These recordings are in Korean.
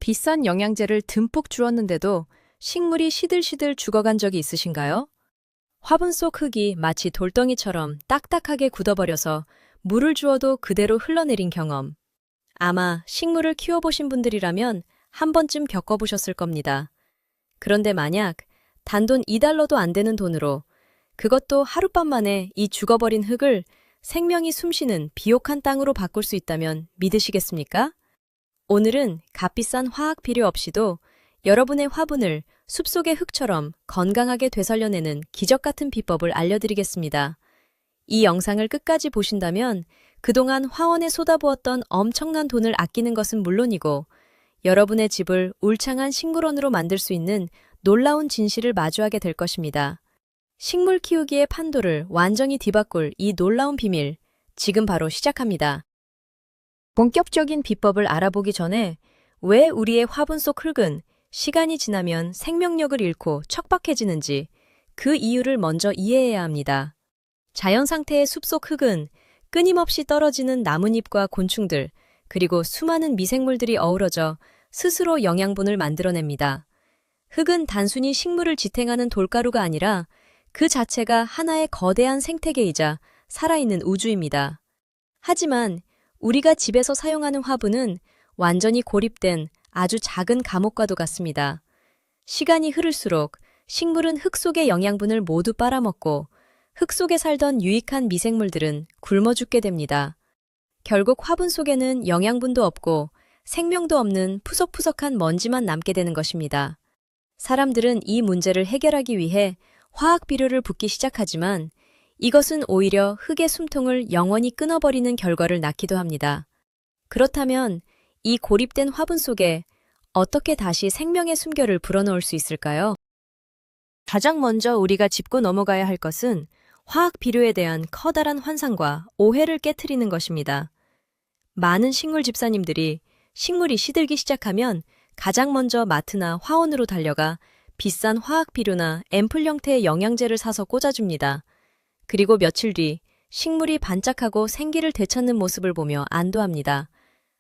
비싼 영양제를 듬뿍 주었는데도 식물이 시들시들 죽어간 적이 있으신가요? 화분 속 흙이 마치 돌덩이처럼 딱딱하게 굳어버려서 물을 주어도 그대로 흘러내린 경험. 아마 식물을 키워보신 분들이라면 한 번쯤 겪어보셨을 겁니다. 그런데 만약 단돈 2달러도 안 되는 돈으로 그것도 하룻밤 만에 이 죽어버린 흙을 생명이 숨쉬는 비옥한 땅으로 바꿀 수 있다면 믿으시겠습니까? 오늘은 값비싼 화학 비료 없이도 여러분의 화분을 숲속의 흙처럼 건강하게 되살려내는 기적 같은 비법을 알려드리겠습니다. 이 영상을 끝까지 보신다면 그동안 화원에 쏟아부었던 엄청난 돈을 아끼는 것은 물론이고 여러분의 집을 울창한 식물원으로 만들 수 있는 놀라운 진실을 마주하게 될 것입니다. 식물 키우기의 판도를 완전히 뒤바꿀 이 놀라운 비밀, 지금 바로 시작합니다. 본격적인 비법을 알아보기 전에 왜 우리의 화분 속 흙은 시간이 지나면 생명력을 잃고 척박해지는지 그 이유를 먼저 이해해야 합니다. 자연 상태의 숲속 흙은 끊임없이 떨어지는 나뭇잎과 곤충들, 그리고 수많은 미생물들이 어우러져 스스로 영양분을 만들어냅니다. 흙은 단순히 식물을 지탱하는 돌가루가 아니라 그 자체가 하나의 거대한 생태계이자 살아있는 우주입니다. 하지만 우리가 집에서 사용하는 화분은 완전히 고립된 아주 작은 감옥과도 같습니다. 시간이 흐를수록 식물은 흙 속의 영양분을 모두 빨아먹고 흙 속에 살던 유익한 미생물들은 굶어 죽게 됩니다. 결국 화분 속에는 영양분도 없고 생명도 없는 푸석푸석한 먼지만 남게 되는 것입니다. 사람들은 이 문제를 해결하기 위해 화학 비료를 붓기 시작하지만 이것은 오히려 흙의 숨통을 영원히 끊어버리는 결과를 낳기도 합니다. 그렇다면 이 고립된 화분 속에 어떻게 다시 생명의 숨결을 불어넣을 수 있을까요? 가장 먼저 우리가 짚고 넘어가야 할 것은 화학 비료에 대한 커다란 환상과 오해를 깨트리는 것입니다. 많은 식물 집사님들이 식물이 시들기 시작하면 가장 먼저 마트나 화원으로 달려가 비싼 화학 비료나 앰플 형태의 영양제를 사서 꽂아줍니다. 그리고 며칠 뒤 식물이 반짝하고 생기를 되찾는 모습을 보며 안도합니다.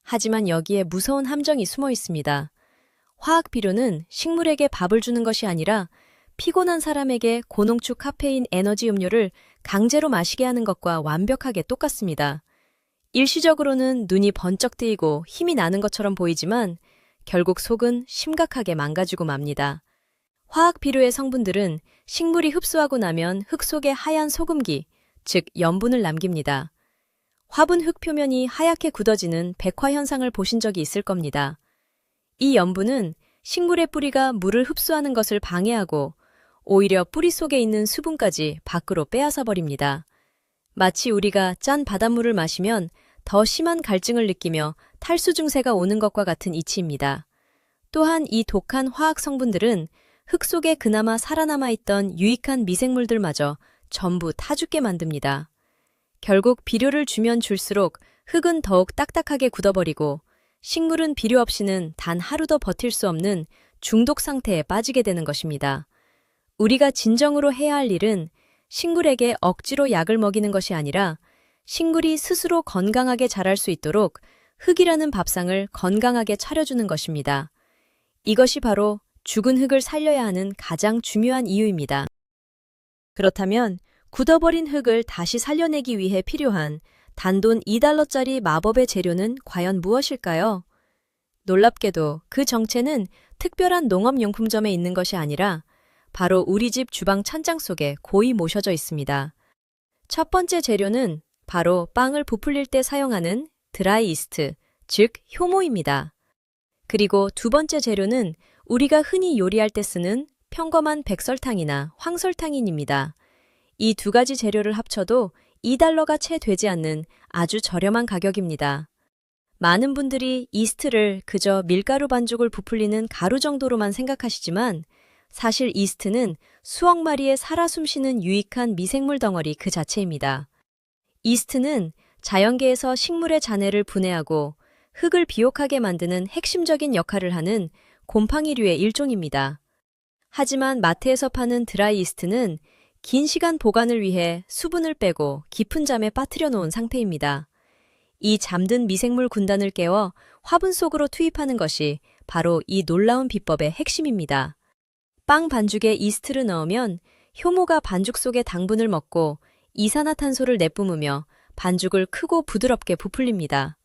하지만 여기에 무서운 함정이 숨어 있습니다. 화학 비료는 식물에게 밥을 주는 것이 아니라 피곤한 사람에게 고농축 카페인 에너지 음료를 강제로 마시게 하는 것과 완벽하게 똑같습니다. 일시적으로는 눈이 번쩍 뜨이고 힘이 나는 것처럼 보이지만 결국 속은 심각하게 망가지고 맙니다. 화학 비료의 성분들은 식물이 흡수하고 나면 흙 속에 하얀 소금기, 즉 염분을 남깁니다. 화분 흙 표면이 하얗게 굳어지는 백화 현상을 보신 적이 있을 겁니다. 이 염분은 식물의 뿌리가 물을 흡수하는 것을 방해하고 오히려 뿌리 속에 있는 수분까지 밖으로 빼앗아 버립니다. 마치 우리가 짠 바닷물을 마시면 더 심한 갈증을 느끼며 탈수 증세가 오는 것과 같은 이치입니다. 또한 이 독한 화학 성분들은 흙 속에 그나마 살아남아 있던 유익한 미생물들마저 전부 타 죽게 만듭니다. 결국 비료를 주면 줄수록 흙은 더욱 딱딱하게 굳어버리고 식물은 비료 없이는 단 하루도 버틸 수 없는 중독 상태에 빠지게 되는 것입니다. 우리가 진정으로 해야 할 일은 식물에게 억지로 약을 먹이는 것이 아니라 식물이 스스로 건강하게 자랄 수 있도록 흙이라는 밥상을 건강하게 차려주는 것입니다. 이것이 바로 죽은 흙을 살려야 하는 가장 중요한 이유입니다. 그렇다면 굳어버린 흙을 다시 살려내기 위해 필요한 단돈 2달러짜리 마법의 재료는 과연 무엇일까요? 놀랍게도 그 정체는 특별한 농업용품점에 있는 것이 아니라 바로 우리 집 주방 천장 속에 고이 모셔져 있습니다. 첫 번째 재료는 바로 빵을 부풀릴 때 사용하는 드라이 이스트, 즉 효모입니다. 그리고 두 번째 재료는 우리가 흔히 요리할 때 쓰는 평범한 백설탕이나 황설탕인입니다. 이 두 가지 재료를 합쳐도 2달러가 채 되지 않는 아주 저렴한 가격입니다. 많은 분들이 이스트를 그저 밀가루 반죽을 부풀리는 가루 정도로만 생각하시지만 사실 이스트는 수억 마리의 살아 숨쉬는 유익한 미생물 덩어리 그 자체입니다. 이스트는 자연계에서 식물의 잔해를 분해하고 흙을 비옥하게 만드는 핵심적인 역할을 하는 곰팡이류의 일종입니다. 하지만 마트에서 파는 드라이 이스트는 긴 시간 보관을 위해 수분을 빼고 깊은 잠에 빠뜨려 놓은 상태입니다. 이 잠든 미생물 군단을 깨워 화분 속으로 투입하는 것이 바로 이 놀라운 비법의 핵심입니다. 빵 반죽에 이스트를 넣으면 효모가 반죽 속의 당분을 먹고 이산화탄소를 내뿜으며 반죽을 크고 부드럽게 부풀립니다.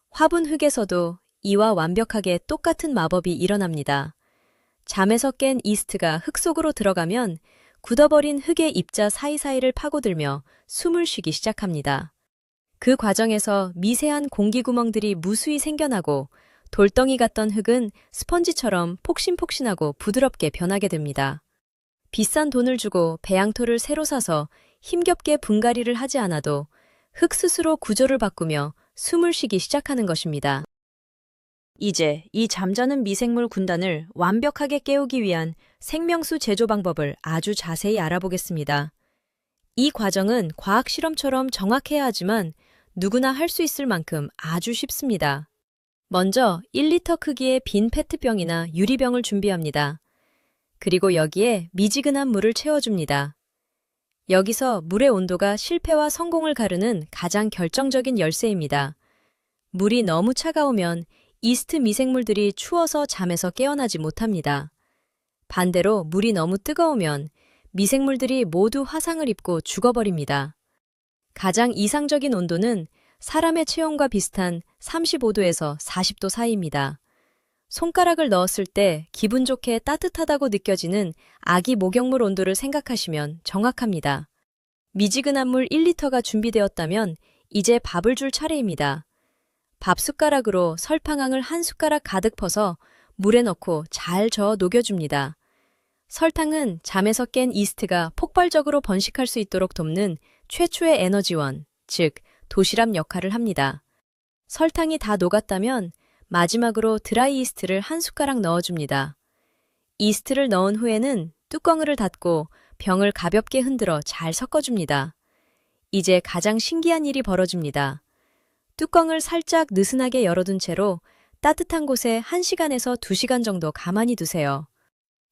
화분 흙에서도 이와 완벽하게 똑같은 마법이 일어납니다. 잠에서 깬 이스트가 흙 속으로 들어가면 굳어버린 흙의 입자 사이사이를 파고들며 숨을 쉬기 시작합니다. 그 과정에서 미세한 공기구멍들이 무수히 생겨나고 돌덩이 같던 흙은 스펀지처럼 폭신폭신하고 부드럽게 변하게 됩니다. 비싼 돈을 주고 배양토를 새로 사서 힘겹게 분갈이를 하지 않아도 흙 스스로 구조를 바꾸며 숨을 쉬기 시작하는 것입니다. 이제 이 잠자는 미생물 군단을 완벽하게 깨우기 위한 생명수 제조 방법을 아주 자세히 알아보겠습니다. 이 과정은 과학 실험처럼 정확해야 하지만 누구나 할 수 있을 만큼 아주 쉽습니다. 먼저 1리터 크기의 빈 페트병이나 유리병을 준비합니다. 그리고 여기에 미지근한 물을 채워줍니다. 여기서 물의 온도가 실패와 성공을 가르는 가장 결정적인 열쇠입니다. 물이 너무 차가우면 이스트 미생물들이 추워서 잠에서 깨어나지 못합니다. 반대로 물이 너무 뜨거우면 미생물들이 모두 화상을 입고 죽어버립니다. 가장 이상적인 온도는 사람의 체온과 비슷한 35도에서 40도 사이입니다. 손가락을 넣었을 때 기분 좋게 따뜻하다고 느껴지는 아기 목욕물 온도를 생각하시면 정확합니다. 미지근한 물 1리터가 준비되었다면 이제 밥을 줄 차례입니다. 밥 숟가락으로 설탕을 한 숟가락 가득 퍼서 물에 넣고 잘 저어 녹여줍니다. 설탕은 잠에서 깬 이스트가 폭발적으로 번식할 수 있도록 돕는 최초의 에너지원, 즉 도시락 역할을 합니다. 설탕이 다 녹았다면 마지막으로 드라이 이스트를 한 숟가락 넣어줍니다. 이스트를 넣은 후에는 뚜껑을 닫고 병을 가볍게 흔들어 잘 섞어줍니다. 이제 가장 신기한 일이 벌어집니다. 뚜껑을 살짝 느슨하게 열어둔 채로 따뜻한 곳에 1시간에서 2시간 정도 가만히 두세요.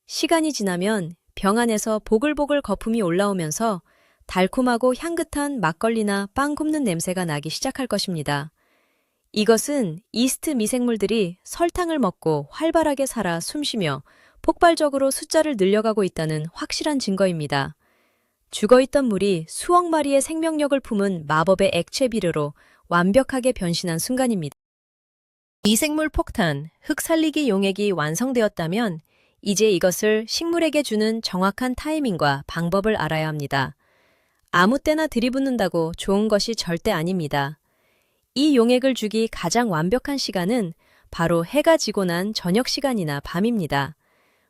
시간이 지나면 병 안에서 보글보글 거품이 올라오면서 달콤하고 향긋한 막걸리나 빵 굽는 냄새가 나기 시작할 것입니다. 이것은 이스트 미생물들이 설탕을 먹고 활발하게 살아 숨쉬며 폭발적으로 숫자를 늘려가고 있다는 확실한 증거입니다. 죽어있던 물이 수억 마리의 생명력을 품은 마법의 액체 비료로 완벽하게 변신한 순간입니다. 미생물 폭탄, 흙 살리기 용액이 완성되었다면 이제 이것을 식물에게 주는 정확한 타이밍과 방법을 알아야 합니다. 아무 때나 들이붓는다고 좋은 것이 절대 아닙니다. 이 용액을 주기 가장 완벽한 시간은 바로 해가 지고 난 저녁 시간이나 밤입니다.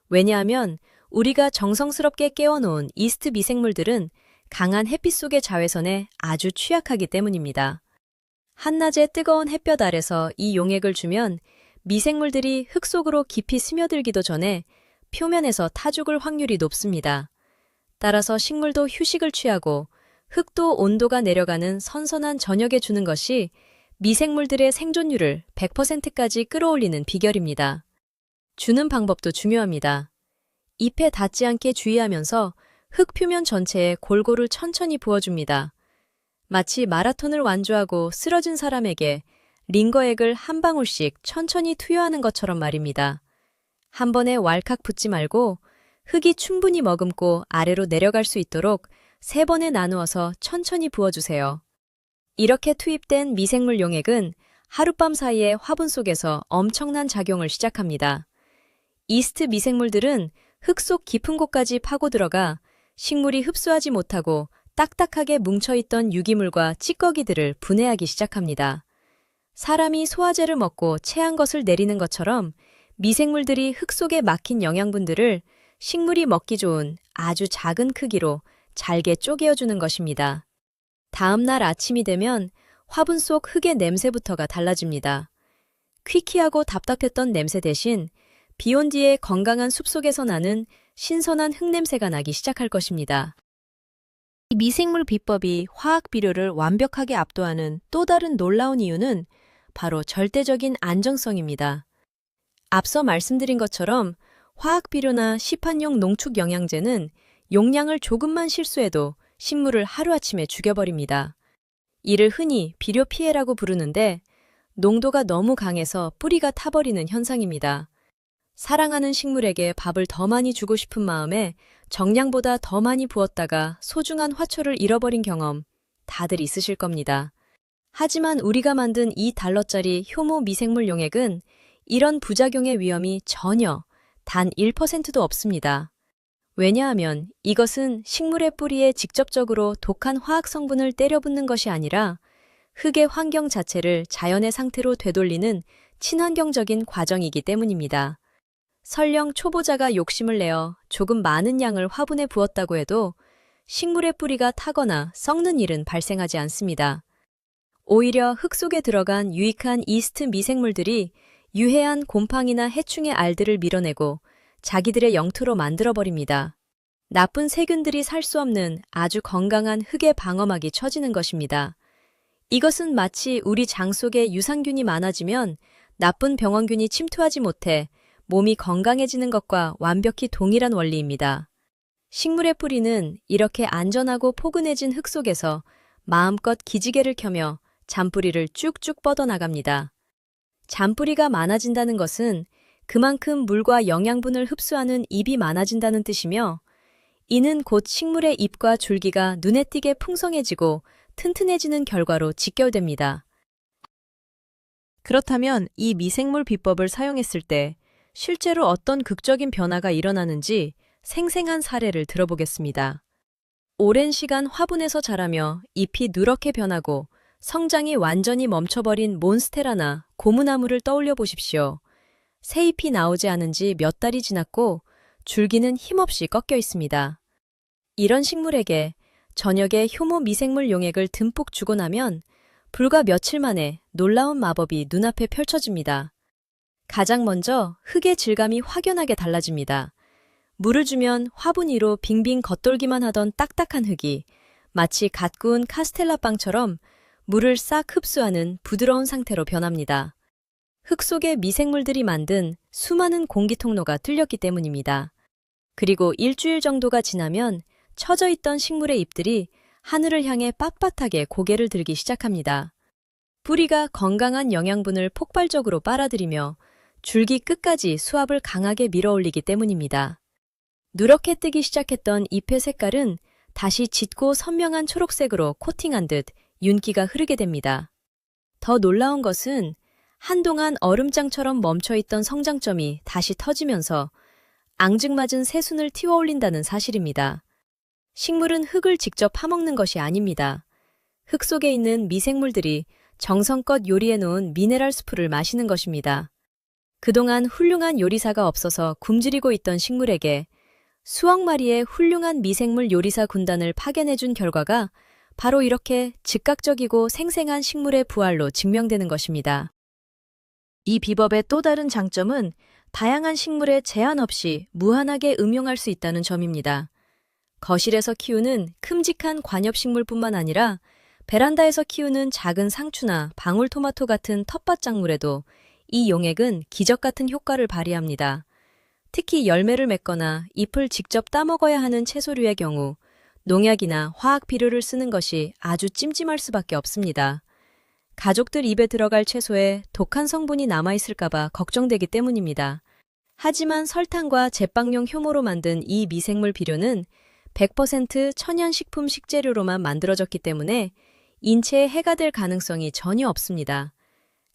왜냐하면 우리가 정성스럽게 깨워놓은 이스트 미생물들은 강한 햇빛 속의 자외선에 아주 취약하기 때문입니다. 한낮의 뜨거운 햇볕 아래서 이 용액을 주면 미생물들이 흙 속으로 깊이 스며들기도 전에 표면에서 타 죽을 확률이 높습니다. 따라서 식물도 휴식을 취하고 흙도 온도가 내려가는 선선한 저녁에 주는 것이 미생물들의 생존율을 100%까지 끌어올리는 비결입니다. 주는 방법도 중요합니다. 잎에 닿지 않게 주의하면서 흙 표면 전체에 골고루 천천히 부어줍니다. 마치 마라톤을 완주하고 쓰러진 사람에게 링거액을 한 방울씩 천천히 투여하는 것처럼 말입니다. 한 번에 왈칵 붓지 말고 흙이 충분히 머금고 아래로 내려갈 수 있도록 3번에 나누어서 천천히 부어주세요. 이렇게 투입된 미생물 용액은 하룻밤 사이에 화분 속에서 엄청난 작용을 시작합니다. 이스트 미생물들은 흙 속 깊은 곳까지 파고 들어가 식물이 흡수하지 못하고 딱딱하게 뭉쳐있던 유기물과 찌꺼기들을 분해하기 시작합니다. 사람이 소화제를 먹고 체한 것을 내리는 것처럼 미생물들이 흙 속에 막힌 영양분들을 식물이 먹기 좋은 아주 작은 크기로 잘게 쪼개어주는 것입니다. 다음 날 아침이 되면 화분 속 흙의 냄새부터가 달라집니다. 퀴퀴하고 답답했던 냄새 대신 비온 뒤에 건강한 숲속에서 나는 신선한 흙냄새가 나기 시작할 것입니다. 이 미생물 비법이 화학 비료를 완벽하게 압도하는 또 다른 놀라운 이유는 바로 절대적인 안정성입니다. 앞서 말씀드린 것처럼 화학 비료나 시판용 농축 영양제는 용량을 조금만 실수해도 식물을 하루아침에 죽여버립니다. 이를 흔히 비료 피해라고 부르는데 농도가 너무 강해서 뿌리가 타버리는 현상입니다. 사랑하는 식물에게 밥을 더 많이 주고 싶은 마음에 정량보다 더 많이 부었다가 소중한 화초를 잃어버린 경험 다들 있으실 겁니다. 하지만 우리가 만든 $2짜리 효모 미생물 용액은 이런 부작용의 위험이 전혀 단 1%도 없습니다. 왜냐하면 이것은 식물의 뿌리에 직접적으로 독한 화학 성분을 때려붓는 것이 아니라 흙의 환경 자체를 자연의 상태로 되돌리는 친환경적인 과정이기 때문입니다. 설령 초보자가 욕심을 내어 조금 많은 양을 화분에 부었다고 해도 식물의 뿌리가 타거나 썩는 일은 발생하지 않습니다. 오히려 흙 속에 들어간 유익한 이스트 미생물들이 유해한 곰팡이나 해충의 알들을 밀어내고 자기들의 영토로 만들어버립니다. 나쁜 세균들이 살 수 없는 아주 건강한 흙의 방어막이 쳐지는 것입니다. 이것은 마치 우리 장 속에 유산균이 많아지면 나쁜 병원균이 침투하지 못해 몸이 건강해지는 것과 완벽히 동일한 원리입니다. 식물의 뿌리는 이렇게 안전하고 포근해진 흙 속에서 마음껏 기지개를 켜며 잔뿌리를 쭉쭉 뻗어나갑니다. 잔뿌리가 많아진다는 것은 그만큼 물과 영양분을 흡수하는 잎이 많아진다는 뜻이며, 이는 곧 식물의 잎과 줄기가 눈에 띄게 풍성해지고 튼튼해지는 결과로 직결됩니다. 그렇다면 이 미생물 비법을 사용했을 때 실제로 어떤 극적인 변화가 일어나는지 생생한 사례를 들어보겠습니다. 오랜 시간 화분에서 자라며 잎이 누렇게 변하고 성장이 완전히 멈춰버린 몬스테라나 고무나무를 떠올려 보십시오. 새 잎이 나오지 않은 지 몇 달이 지났고 줄기는 힘없이 꺾여 있습니다. 이런 식물에게 저녁에 효모 미생물 용액을 듬뿍 주고 나면 불과 며칠 만에 놀라운 마법이 눈앞에 펼쳐집니다. 가장 먼저 흙의 질감이 확연하게 달라집니다. 물을 주면 화분 위로 빙빙 겉돌기만 하던 딱딱한 흙이 마치 갓 구운 카스텔라 빵처럼 물을 싹 흡수하는 부드러운 상태로 변합니다. 흙 속에 미생물들이 만든 수많은 공기 통로가 뚫렸기 때문입니다. 그리고 일주일 정도가 지나면 처져 있던 식물의 잎들이 하늘을 향해 빳빳하게 고개를 들기 시작합니다. 뿌리가 건강한 영양분을 폭발적으로 빨아들이며 줄기 끝까지 수압을 강하게 밀어올리기 때문입니다. 누렇게 뜨기 시작했던 잎의 색깔은 다시 짙고 선명한 초록색으로 코팅한 듯 윤기가 흐르게 됩니다. 더 놀라운 것은 한동안 얼음장처럼 멈춰있던 성장점이 다시 터지면서 앙증맞은 새순을 틔워올린다는 사실입니다. 식물은 흙을 직접 파먹는 것이 아닙니다. 흙 속에 있는 미생물들이 정성껏 요리해놓은 미네랄 수프를 마시는 것입니다. 그동안 훌륭한 요리사가 없어서 굶주리고 있던 식물에게 수억 마리의 훌륭한 미생물 요리사 군단을 파견해준 결과가 바로 이렇게 즉각적이고 생생한 식물의 부활로 증명되는 것입니다. 이 비법의 또 다른 장점은 다양한 식물에 제한 없이 무한하게 응용할 수 있다는 점입니다. 거실에서 키우는 큼직한 관엽식물뿐만 아니라 베란다에서 키우는 작은 상추나 방울토마토 같은 텃밭작물에도 이 용액은 기적 같은 효과를 발휘합니다. 특히 열매를 맺거나 잎을 직접 따먹어야 하는 채소류의 경우 농약이나 화학 비료를 쓰는 것이 아주 찜찜할 수밖에 없습니다. 가족들 입에 들어갈 채소에 독한 성분이 남아있을까봐 걱정되기 때문입니다. 하지만 설탕과 제빵용 효모로 만든 이 미생물 비료는 100% 천연식품 식재료로만 만들어졌기 때문에 인체에 해가 될 가능성이 전혀 없습니다.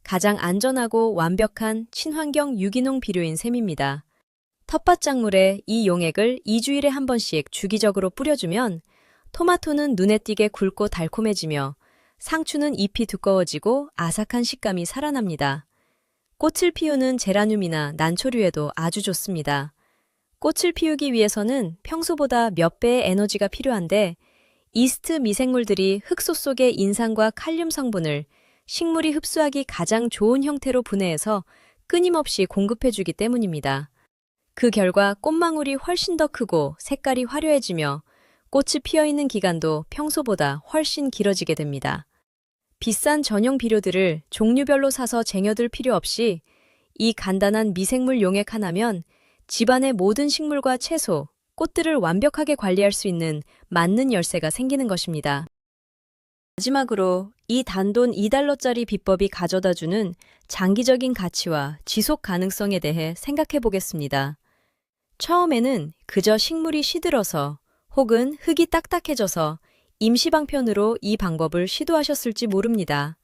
가장 안전하고 완벽한 친환경 유기농 비료인 셈입니다. 텃밭작물에 이 용액을 2주일에 한 번씩 주기적으로 뿌려주면 토마토는 눈에 띄게 굵고 달콤해지며 상추는 잎이 두꺼워지고 아삭한 식감이 살아납니다. 꽃을 피우는 제라늄이나 난초류에도 아주 좋습니다. 꽃을 피우기 위해서는 평소보다 몇 배의 에너지가 필요한데 이스트 미생물들이 흙속 속의 인산과 칼륨 성분을 식물이 흡수하기 가장 좋은 형태로 분해해서 끊임없이 공급해주기 때문입니다. 그 결과 꽃망울이 훨씬 더 크고 색깔이 화려해지며 꽃이 피어있는 기간도 평소보다 훨씬 길어지게 됩니다. 비싼 전용 비료들을 종류별로 사서 쟁여둘 필요 없이 이 간단한 미생물 용액 하나면 집안의 모든 식물과 채소, 꽃들을 완벽하게 관리할 수 있는 맞는 열쇠가 생기는 것입니다. 마지막으로 이 단돈 2달러짜리 비법이 가져다주는 장기적인 가치와 지속 가능성에 대해 생각해 보겠습니다. 처음에는 그저 식물이 시들어서 혹은 흙이 딱딱해져서 임시방편으로 이 방법을 시도하셨을지 모릅니다.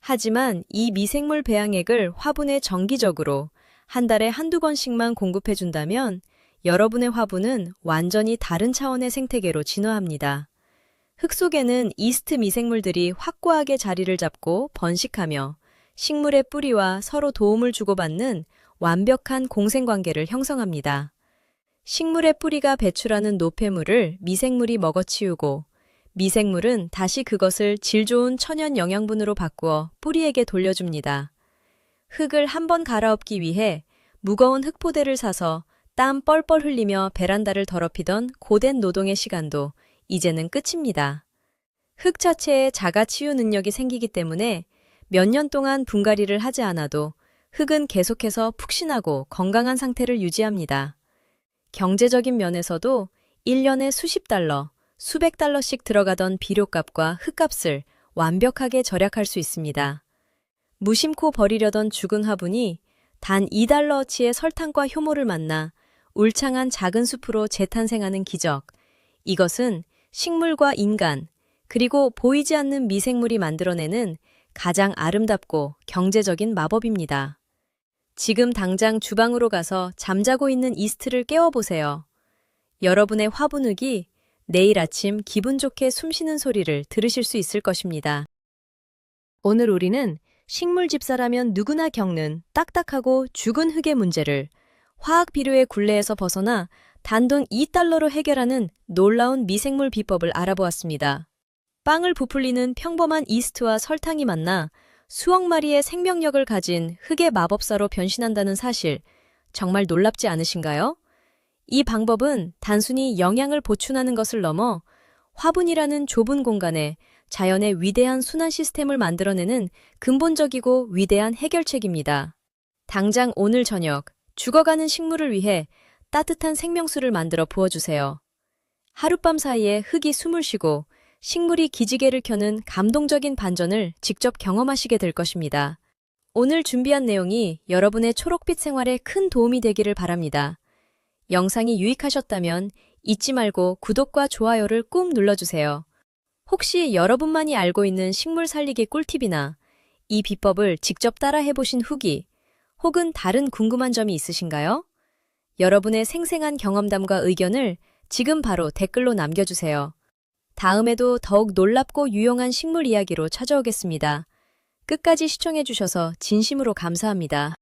하지만 이 미생물 배양액을 화분에 정기적으로 한 달에 한두 번씩만 공급해준다면 여러분의 화분은 완전히 다른 차원의 생태계로 진화합니다. 흙 속에는 이스트 미생물들이 확고하게 자리를 잡고 번식하며 식물의 뿌리와 서로 도움을 주고받는 완벽한 공생관계를 형성합니다. 식물의 뿌리가 배출하는 노폐물을 미생물이 먹어치우고 미생물은 다시 그것을 질 좋은 천연 영양분으로 바꾸어 뿌리에게 돌려줍니다. 흙을 한번 갈아엎기 위해 무거운 흙포대를 사서 땀 뻘뻘 흘리며 베란다를 더럽히던 고된 노동의 시간도 이제는 끝입니다. 흙 자체에 자가 치유 능력이 생기기 때문에 몇 년 동안 분갈이를 하지 않아도 흙은 계속해서 푹신하고 건강한 상태를 유지합니다. 경제적인 면에서도 1년에 수십 달러, 수백 달러씩 들어가던 비료값과 흙값을 완벽하게 절약할 수 있습니다. 무심코 버리려던 죽은 화분이 단 2달러어치의 설탕과 효모를 만나 울창한 작은 숲으로 재탄생하는 기적. 이것은 식물과 인간, 그리고 보이지 않는 미생물이 만들어내는 가장 아름답고 경제적인 마법입니다. 지금 당장 주방으로 가서 잠자고 있는 이스트를 깨워보세요. 여러분의 화분흙이 내일 아침 기분 좋게 숨쉬는 소리를 들으실 수 있을 것입니다. 오늘 우리는 식물 집사라면 누구나 겪는 딱딱하고 죽은 흙의 문제를 화학 비료의 굴레에서 벗어나 단돈 2달러로 해결하는 놀라운 미생물 비법을 알아보았습니다. 빵을 부풀리는 평범한 이스트와 설탕이 만나 수억 마리의 생명력을 가진 흙의 마법사로 변신한다는 사실, 정말 놀랍지 않으신가요? 이 방법은 단순히 영양을 보충하는 것을 넘어 화분이라는 좁은 공간에 자연의 위대한 순환 시스템을 만들어내는 근본적이고 위대한 해결책입니다. 당장 오늘 저녁 죽어가는 식물을 위해 따뜻한 생명수를 만들어 부어주세요. 하룻밤 사이에 흙이 숨을 쉬고 식물이 기지개를 켜는 감동적인 반전을 직접 경험하시게 될 것입니다. 오늘 준비한 내용이 여러분의 초록빛 생활에 큰 도움이 되기를 바랍니다. 영상이 유익하셨다면 잊지 말고 구독과 좋아요를 꾹 눌러주세요. 혹시 여러분만이 알고 있는 식물 살리기 꿀팁이나 이 비법을 직접 따라해보신 후기 혹은 다른 궁금한 점이 있으신가요? 여러분의 생생한 경험담과 의견을 지금 바로 댓글로 남겨주세요. 다음에도 더욱 놀랍고 유용한 식물 이야기로 찾아오겠습니다. 끝까지 시청해주셔서 진심으로 감사합니다.